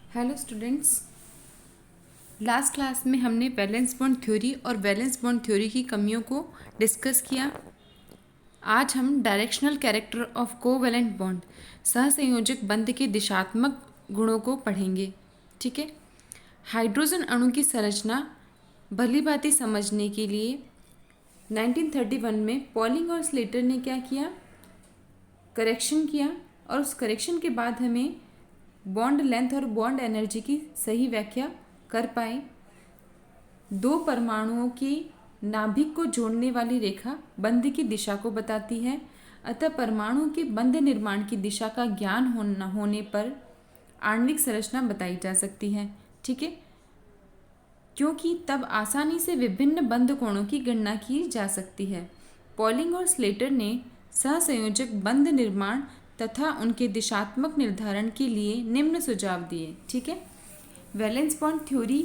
Hello students, last class में हमने valence bond theory और वैलेंस बॉन्ड थ्योरी की कमियों को डिस्कस किया। आज हम directional character of covalent bond सहसंयोजक बंध के दिशात्मक गुणों को पढ़ेंगे। ठीक है। हाइड्रोजन अणु की संरचना भली भांति समझने के लिए 1931 में पॉलिंग और स्लेटर ने क्या किया, करेक्शन किया, और उस करेक्शन के बाद हमें बॉन्ड लेंथ और बॉन्ड एनर्जी की सही व्याख्या कर पाए। दो परमाणुओं की नाभिक को जोड़ने वाली रेखा बंध की दिशा को बताती है, अतः परमाणु के बंध निर्माण की दिशा का ज्ञान होने पर आणविक संरचना बताई जा सकती है। ठीक है, क्योंकि तब आसानी से विभिन्न बंध कोणों की गणना की जा सकती है। पॉलिंग और स्लेटर ने सहसंयोजक बंध निर्माण तथा उनके दिशात्मक निर्धारण के लिए निम्न सुझाव दिए। ठीक है, वैलेंस बॉन्ड थ्योरी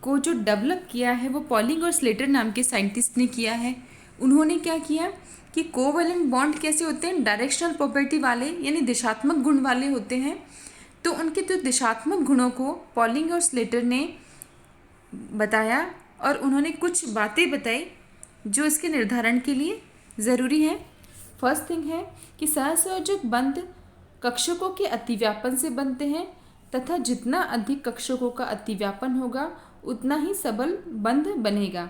को जो डेवलप किया है वो पॉलिंग और स्लेटर नाम के साइंटिस्ट ने किया है। उन्होंने क्या किया कि कोवैलेंट बॉन्ड कैसे होते हैं, डायरेक्शनल प्रॉपर्टी वाले यानी दिशात्मक गुण वाले होते हैं। तो उनके जो दिशात्मक गुणों को पॉलिंग और स्लेटर ने बताया और उन्होंने कुछ बातें बताई जो इसके निर्धारण के लिए ज़रूरी है। फर्स्ट थिंग है कि सहसंयोजक बंध कक्षकों के अतिव्यापन से बनते हैं तथा जितना अधिक कक्षकों का अतिव्यापन होगा उतना ही सबल बंध बनेगा।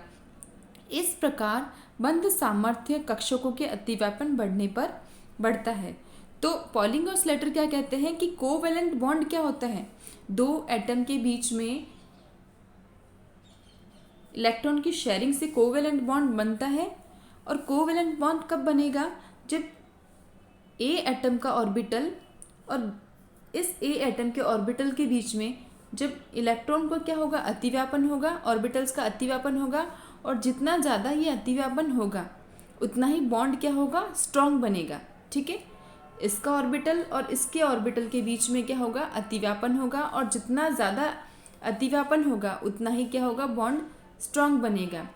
इस प्रकार बंध सामर्थ्य कक्षकों के अतिव्यापन बढ़ने पर बढ़ता है। तो पॉलिंग और स्लेटर क्या कहते हैं कि कोवैलेंट बॉन्ड क्या होता है, दो एटम के बीच में इलेक्ट्रॉन की शेयरिंग से कोवैलेंट बॉन्ड बनता है। और कोवैलेंट बॉन्ड कब बनेगा, जब ए एटम का ऑर्बिटल और इस ए एटम के ऑर्बिटल के बीच में जब इलेक्ट्रॉन को क्या होगा, अतिव्यापन होगा, ऑर्बिटल्स का अतिव्यापन होगा, और जितना ज़्यादा ये अतिव्यापन होगा उतना ही बॉन्ड क्या होगा, स्ट्रॉन्ग बनेगा। ठीक है, इसका ऑर्बिटल और इसके ऑर्बिटल के बीच में क्या होगा, अतिव्यापन होगा, और जितना ज़्यादा अतिव्यापन होगा उतना ही क्या होगा, बॉन्ड स्ट्रॉन्ग बनेगा।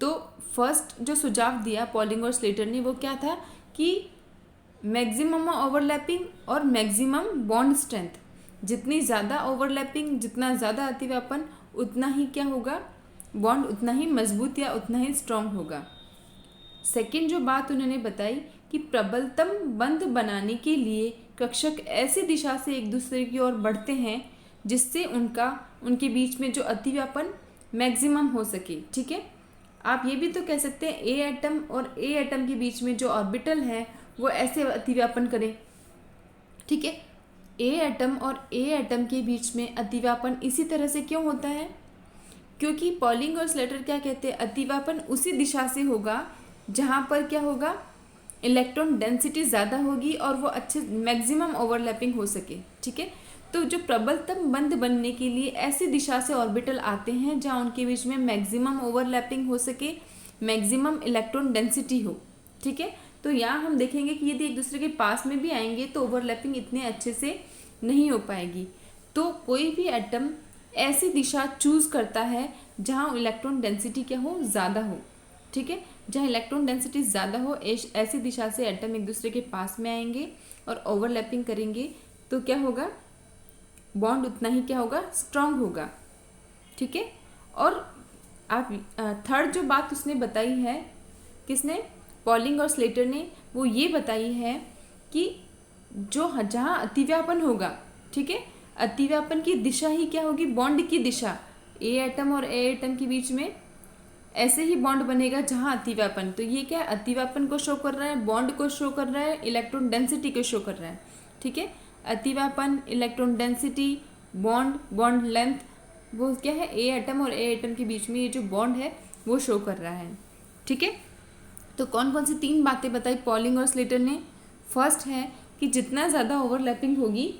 तो फर्स्ट जो सुझाव दिया पॉलिंग और स्लेटर ने वो क्या था कि मैक्सिमम ओवरलैपिंग और मैक्सिमम बॉन्ड स्ट्रेंथ, जितनी ज़्यादा ओवरलैपिंग, जितना ज़्यादा अतिव्यापन, उतना ही क्या होगा, बॉन्ड उतना ही मजबूत या उतना ही स्ट्रॉन्ग होगा। सेकेंड जो बात उन्होंने बताई कि प्रबलतम बंध बनाने के लिए कक्षक ऐसी दिशा से एक दूसरे की ओर बढ़ते हैं जिससे उनके बीच में जो अतिव्यापन मैक्सिमम हो सके। ठीक है, आप ये भी तो कह सकते हैं ए एटम और ए एटम के बीच में जो ऑर्बिटल है वो ऐसे अतिव्यापन करें। ठीक है, ए एटम और ए एटम के बीच में अतिव्यापन इसी तरह से क्यों होता है, क्योंकि पॉलिंग और स्लेटर क्या कहते हैं, अतिव्यापन उसी दिशा से होगा जहाँ पर क्या होगा, इलेक्ट्रॉन डेंसिटी ज़्यादा होगी और वो अच्छे मैक्सिमम ओवरलैपिंग हो सके। ठीक है, तो जो प्रबलतम बंध बनने के लिए ऐसी दिशा से ऑर्बिटल आते हैं जहाँ उनके बीच में मैक्सिमम ओवरलैपिंग हो सके, मैक्सिमम इलेक्ट्रॉन डेंसिटी हो। ठीक है, तो यहाँ हम देखेंगे कि यदि एक दूसरे के पास में भी आएंगे तो ओवरलैपिंग इतने अच्छे से नहीं हो पाएगी। तो कोई भी एटम ऐसी दिशा चूज़ करता है जहाँ इलेक्ट्रॉन डेंसिटी क्या हो, ज़्यादा हो। ठीक है, जहाँ इलेक्ट्रॉन डेंसिटी ज़्यादा हो ऐसी दिशा से एटम एक दूसरे के पास में आएंगे और ओवरलैपिंग करेंगे तो क्या होगा, बॉन्ड उतना ही क्या होगा, स्ट्रांग होगा। ठीक है, और आप थर्ड जो बात उसने बताई है, किसने, पॉलिंग और स्लेटर ने, वो ये बताई है कि जो जहाँ अतिव्यापन होगा, ठीक है, अतिव्यापन की दिशा ही क्या होगी, बॉन्ड की दिशा, ए एटम और ए एटम के बीच में ऐसे ही बॉन्ड बनेगा जहाँ अतिव्यापन। तो ये क्या है, अतिव्यापन को शो कर रहा है, बॉन्ड को शो कर रहा है, इलेक्ट्रॉन डेंसिटी को शो कर रहा है। ठीक है, अतिव्यापन, electron density, bond, bond length, वो क्या है, ए एटम और ए एटम के बीच में ये जो बॉन्ड है वो शो कर रहा है। ठीक है, तो कौन कौन सी तीन बातें बताई पॉलिंग और स्लेटर ने। फर्स्ट है कि जितना ज़्यादा ओवरलैपिंग होगी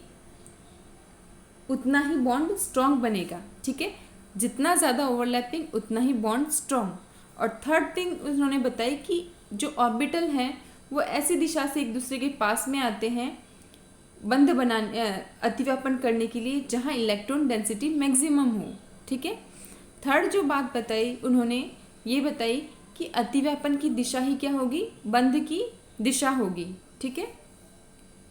उतना ही बॉन्ड स्ट्रॉन्ग बनेगा। ठीक है, जितना ज़्यादा ओवरलैपिंग उतना ही बॉन्ड स्ट्रॉन्ग। और थर्ड थिंग उन्होंने बताई कि जो ऑर्बिटल हैं वो ऐसी दिशा से एक दूसरे के पास में आते हैं बंध बनाने, अतिव्यापन करने के लिए जहाँ इलेक्ट्रॉन डेंसिटी मैक्सिमम हो। ठीक है, थर्ड जो बात बताई उन्होंने ये बताई कि अतिव्यापन की दिशा ही क्या होगी, बंध की दिशा होगी। ठीक है,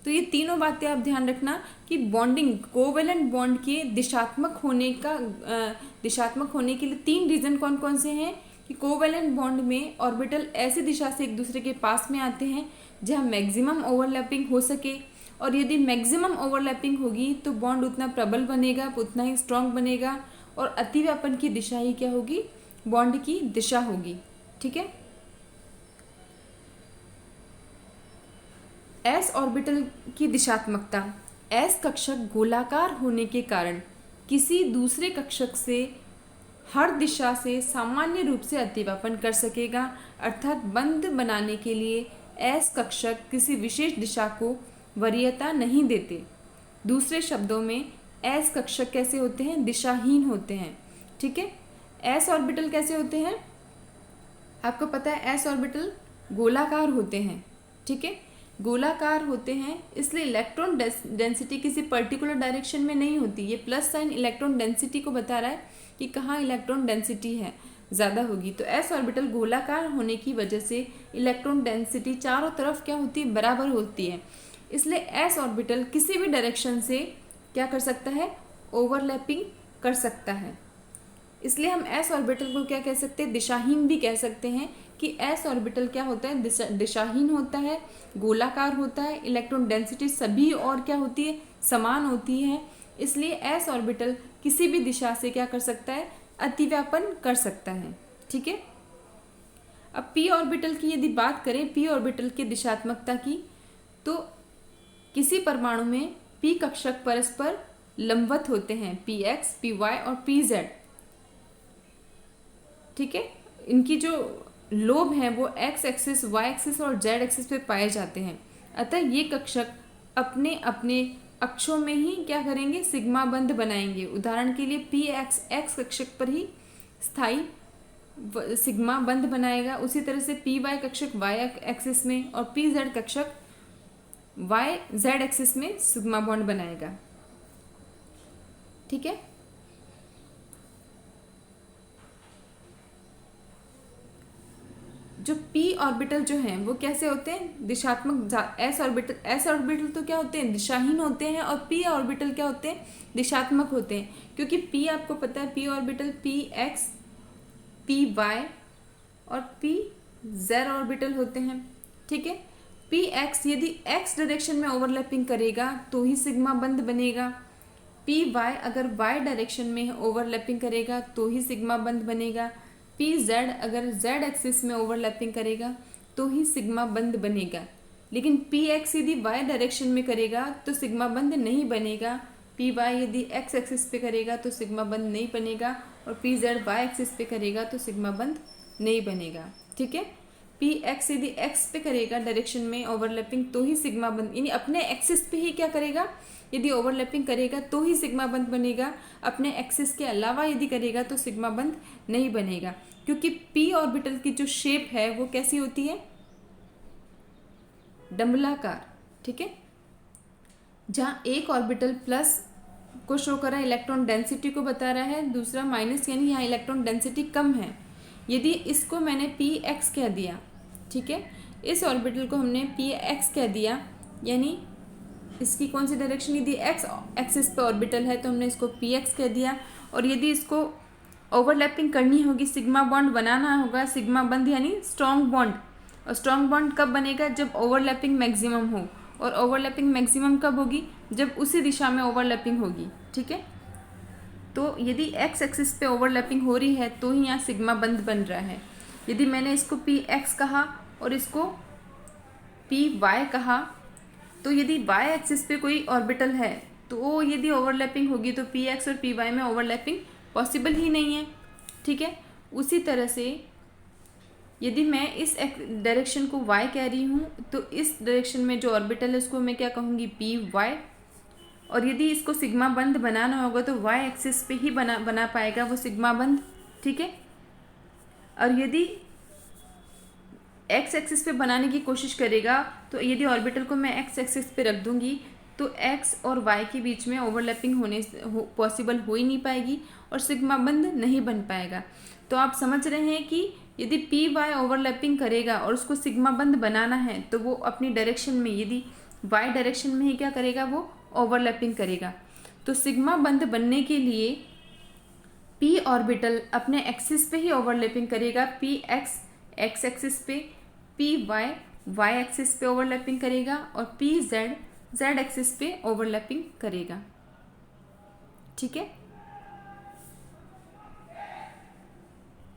तो ये तीनों बातें आप ध्यान रखना कि बॉन्डिंग कोवेलेंट बॉन्ड के दिशात्मक होने के लिए 3 रीज़न कौन कौन से हैं कि कोवेलेंट बॉन्ड में ऑर्बिटल ऐसी दिशा से एक दूसरे के पास में आते हैं जहाँ मैक्सिमम ओवरलैपिंग हो सके, और यदि मैक्सिमम ओवरलैपिंग होगी तो बॉन्ड उतना प्रबल बनेगा, उतना ही स्ट्रांग बनेगा, और अतिव्यापन की दिशा ही क्या होगी, बॉन्ड की दिशा होगी। ठीक है। एस ऑर्बिटल की दिशात्मकता, एस कक्षक गोलाकार होने के कारण किसी दूसरे कक्षक से हर दिशा से सामान्य रूप से अतिव्यापन कर सकेगा, अर्थात बंध बनाने के लिए एस कक्षक किसी विशेष दिशा को वरीयता नहीं देते। दूसरे शब्दों में एस कक्षक कैसे होते हैं, दिशाहीन होते हैं। ठीक है। एस ऑर्बिटल कैसे होते हैं, आपको पता है एस ऑर्बिटल गोलाकार होते हैं। ठीक है, गोलाकार होते हैं, इसलिए इलेक्ट्रॉन डेंसिटी किसी पर्टिकुलर डायरेक्शन में नहीं होती। ये प्लस साइन इलेक्ट्रॉन डेंसिटी को बता रहा है कि कहाँ इलेक्ट्रॉन डेंसिटी है ज़्यादा होगी। तो एस ऑर्बिटल गोलाकार होने की वजह से इलेक्ट्रॉन डेंसिटी चारों तरफ क्या होती है, बराबर होती है। इसलिए एस ऑर्बिटल किसी भी डायरेक्शन से क्या कर सकता है, ओवरलैपिंग कर सकता है। इसलिए हम एस ऑर्बिटल को क्या कह सकते हैं, दिशाहीन भी कह सकते हैं कि एस ऑर्बिटल क्या होता है, दिशाहीन होता है, गोलाकार होता है, इलेक्ट्रॉन डेंसिटी सभी और क्या होती है, समान होती है। इसलिए एस ऑर्बिटल किसी भी दिशा से क्या कर सकता है, अतिव्यापन कर सकता है। ठीक है। अब पी ऑर्बिटल की यदि बात करें, पी ऑर्बिटल की दिशात्मकता की, तो किसी परमाणु में पी कक्षक परस्पर लंबवत होते हैं, पी एक्स, पी वाई और पी जेड। ठीक है। इनकी जो लोब हैं वो एक्स एक्सिस, वाई एक्सिस और जेड एक्सिस पे पाए जाते हैं। अतः ये कक्षक अपने अपने अक्षों में ही क्या करेंगे, सिग्मा बंध बनाएंगे। उदाहरण के लिए पी एक्स एक्स कक्षक पर ही स्थायी सिग्मा बंध बनाएगा, उसी तरह से पी वाई कक्षक वाई एक्सिस में और पी जेड कक्षक वाई जेड एक्सिस में सिग्मा बॉन्ड बनाएगा। ठीक है। जो पी ऑर्बिटल जो हैं वो कैसे होते हैं, दिशात्मक। एस ऑर्बिटल तो क्या होते हैं, दिशाहीन होते हैं, और पी ऑर्बिटल क्या होते हैं, दिशात्मक होते हैं। क्योंकि पी आपको पता है, P orbital P X, P Y और पी जेड ऑर्बिटल होते हैं। ठीक है। पी एक्स यदि एक्स डायरेक्शन में ओवरलैपिंग करेगा तो ही सिग्मा बंध बनेगा। पी वाई अगर वाई डायरेक्शन में ओवरलैपिंग करेगा तो ही सिग्मा बंध बनेगा। पी जेड अगर जेड एक्सिस में ओवरलैपिंग करेगा तो ही सिग्मा बंध बनेगा। लेकिन पी एक्स यदि वाई डायरेक्शन में करेगा तो सिग्मा बंध नहीं बनेगा। पी वाई यदि एक्स एक्सिस पे करेगा तो सिग्मा बंध नहीं बनेगा, और पी जेड वाई एक्सिस पे करेगा तो सिग्मा बंध नहीं बनेगा। ठीक है। पी एक्स यदि एक्स पे करेगा डायरेक्शन में ओवरलैपिंग तो ही सिग्मा बंध, यानी अपने एक्सिस पे ही क्या करेगा, यदि ओवरलैपिंग करेगा तो ही सिग्मा बंध बनेगा। अपने एक्सिस के अलावा यदि करेगा तो सिग्मा बंध नहीं बनेगा, क्योंकि पी ऑर्बिटल की जो शेप है वो कैसी होती है, डंबलाकार। ठीक है। जहाँ एक ऑर्बिटल प्लस को शो कर रहा है, इलेक्ट्रॉन डेंसिटी को बता रहा है, दूसरा माइनस, यानी यहाँ इलेक्ट्रॉन डेंसिटी कम है। यदि इसको मैंने पी एक्स कह दिया, ठीक है, इस ऑर्बिटल को हमने पी एक्स कह दिया, यानी इसकी कौन सी डायरेक्शन, यदि एक्स एक्सिस पे ऑर्बिटल है तो हमने इसको पी एक्स कह दिया। और यदि इसको ओवरलैपिंग करनी होगी, सिग्मा बॉन्ड बनाना होगा, सिग्मा बंध यानी स्ट्रॉन्ग बॉन्ड। और स्ट्रॉन्ग बॉन्ड कब बनेगा, जब ओवरलैपिंग मैक्सिमम हो। और ओवरलैपिंग मैक्सिमम कब होगी, जब उसी दिशा में ओवरलैपिंग होगी। ठीक है। तो यदि एक्स एक्सिस पे ओवरलैपिंग हो रही है तो ही यहाँ सिग्मा बंध बन रहा है। यदि मैंने इसको पी एक्स कहा और इसको पी वाई कहा, तो यदि वाई एक्सिस पे कोई ऑर्बिटल है तो यदि ओवरलैपिंग होगी तो पी एक्स और पी वाई में ओवरलैपिंग पॉसिबल ही नहीं है। ठीक है। उसी तरह से यदि मैं इस डायरेक्शन को y कह रही हूँ तो इस डायरेक्शन में जो ऑर्बिटल है उसको मैं क्या कहूँगी, पी वाई। और यदि इसको सिग्मा बंध बनाना होगा तो y एक्सिस पे ही बना पाएगा वो सिग्मा बंध। ठीक है। और यदि x एक्सिस पे बनाने की कोशिश करेगा तो यदि ऑर्बिटल को मैं x एक्सिस पे रख दूंगी तो x और y के बीच में ओवरलैपिंग पॉसिबल हो ही नहीं पाएगी और सिग्मा बंध नहीं बन पाएगा। तो आप समझ रहे हैं कि यदि पी वाई ओवरलैपिंग करेगा और उसको सिग्मा बंध बनाना है तो वो अपनी डायरेक्शन में, यदि वाई डायरेक्शन में ही क्या करेगा, वो ओवरलैपिंग करेगा। तो सिग्मा बंध बनने के लिए पी ऑर्बिटल अपने एक्सिस पे ही ओवरलैपिंग करेगा, पी एक्स एक्स एक्सिस पे, पी वाई वाई एक्सिस पे ओवरलैपिंग करेगा और पी जेड जेड एक्सिस पे ओवरलैपिंग करेगा। ठीक है।